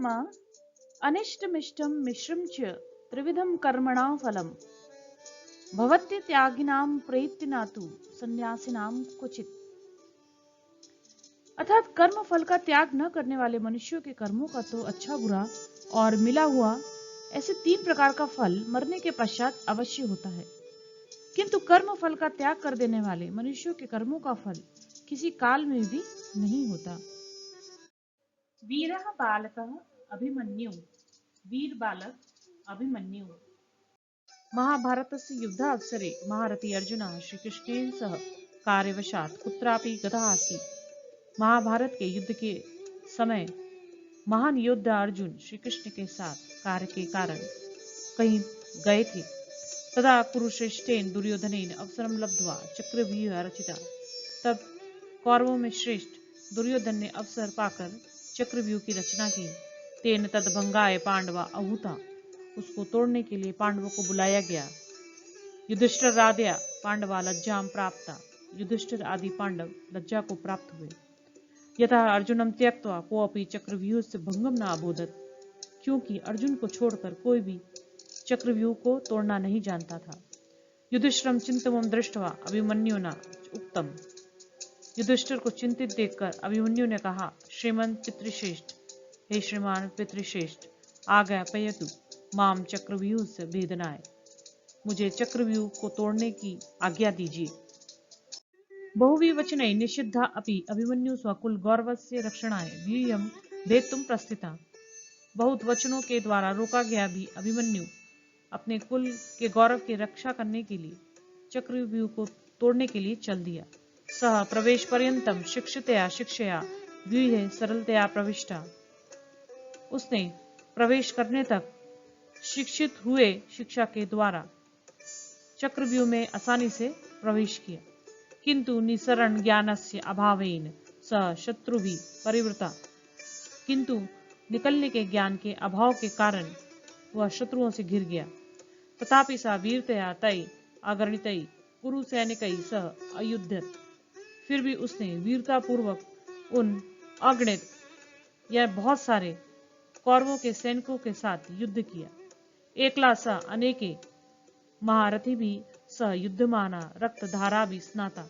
नमः। अनिष्टमिष्टं मिश्रं च त्रिविधं कर्मणां फलम् भवत्यत्यागिनां प्रयत्तिना तु सन्यासिनां क्वचित्। अर्थात कर्म फल का त्याग न करने वाले मनुष्यों के कर्मों का तो अच्छा बुरा और मिला हुआ ऐसे 3 प्रकार का फल मरने के पश्चात अवश्य होता है, किंतु कर्म फल का त्याग कर देने वाले मनुष्यों के कर्मों का फल किसी काल में भी नहीं होता। वीरः बालकः अभिमन्यु। वीर बालक अभिमन्यु। महाभारतस्य युद्धावसरे महारथी अर्जुनः श्रीकृष्णेन सह कार्यवशात् कुत्रापि गतः आसीत्। महाभारत के युद्ध के समय महान योद्धा अर्जुन श्री कृष्ण के साथ कार्य के कारण कहीं गए थे। तदा कुरुश्रेष्ठेन दुर्योधनेन अवसरम लब्ध्वा चक्रव्यूह रचिता। तब कौरवों में श्रेष्ठ दुर्योधन ने अवसर पाकर चक्रव्यूह की रचना की। तेन तदभंगाय पांडवा आहूता। उसको तोड़ने के लिए पांडवों को बुलाया गया। युधिष्ठिर आदया पांडवा लज्जाम प्राप्ता। युधिष्ठिर आदि पांडव लज्जा को प्राप्त हुए। यथा अर्जुनम त्यक्त्वा कोऽपि चक्रव्यूह से भंगम न अबोधत। क्योंकि अर्जुन को छोड़कर कोई भी चक्रव्यूह को तोड़ना नहीं जानता था। युधिष्ठिरम चिंतमं दृष्ट्वा अभिमन्युना उक्तम। युधिष्ठिर को चिंतित देखकर अभिमन्यु ने कहा, श्रीमंत पितृश्रेष्ठ, हे श्रीमान पितृश्रेष्ठ, आज्ञापयतु माम चक्रव्यूह से भेदनाय। मुझे चक्रव्यूह को तोड़ने की आज्ञा दीजिए। बहुविवचने निषिद्धा अपि अभिमन्यु स्वकुल गौरवस्य रक्षणाय व्यूह्यं भेदितुं प्रस्थिता। बहुत वचनों के द्वारा रोका गया भी अभिमन्यु अपने कुल के गौरव की रक्षा करने के लिए चक्रव्यूह को तोड़ने के लिए चल दिया। सह प्रवेश पर्यंतम शिक्षितया शिक्षया व्यूहे सरलतया प्रविष्टा। उसने प्रवेश करने तक शिक्षित हुए शिक्षा के द्वारा चक्रव्यूह में आसानी से प्रवेश किया। किंतु निसरण ज्ञानस्य अभावेन स शत्रुभिः परिवृता। किंतु निकलने के ज्ञान के अभाव के कारण वह शत्रुओं से घिर गया। तथापि सा वीरतया तै अगणितै कुरु सैनिकै सह अयुध्यत। फिर भी उसने वीरता पूर्वक उन अगणित या बहुत सारे कौरवों के सैनिकों के साथ युद्ध किया। एकला स अनेके महारथी भी स युद्धमाना रक्त धारा भी स्नाता।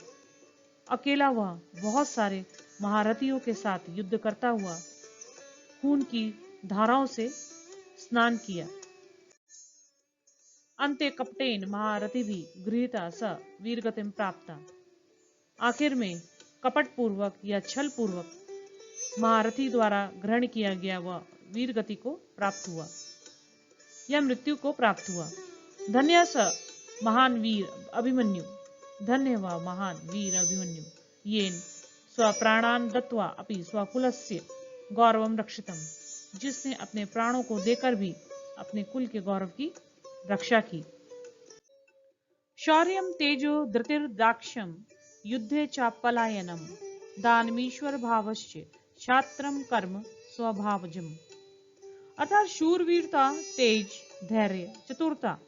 अकेला वह बहुत सारे महारथियों के साथ युद्ध करता हुआ खून की धाराओं से स्नान किया। अन्ते कपटेन महारथी भी गृहीता स वीरगतिम प्राप्ता। आखिर में कपट पूर्वक या छल पूर्वक महारथी द्वारा ग्रहण किया गया वह वीर गति को प्राप्त हुआ या मृत्यु को प्राप्त हुआ। धन्य स महान वीर अभिमन्यु। धन्य हुआ महान वीर अभिमन्यु। येन स्वप्राणान दत्वा अपि स्वकुलस्य गौरवम रक्षितम। जिसने अपने प्राणों को देकर भी अपने कुल के गौरव की रक्षा की। शौर्यम तेजो धृतिर्दाक्ष्यम युद्धे चापलायनम दानमीश्वर भावश्च छात्रम कर्म स्वभावजम। अर्थात शूरवीरता, तेज, धैर्य, चतुरता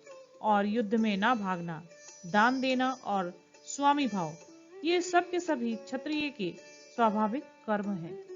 और युद्ध में ना भागना, दान देना और स्वामी भाव, ये सब के सभी क्षत्रिय के स्वाभाविक कर्म हैं।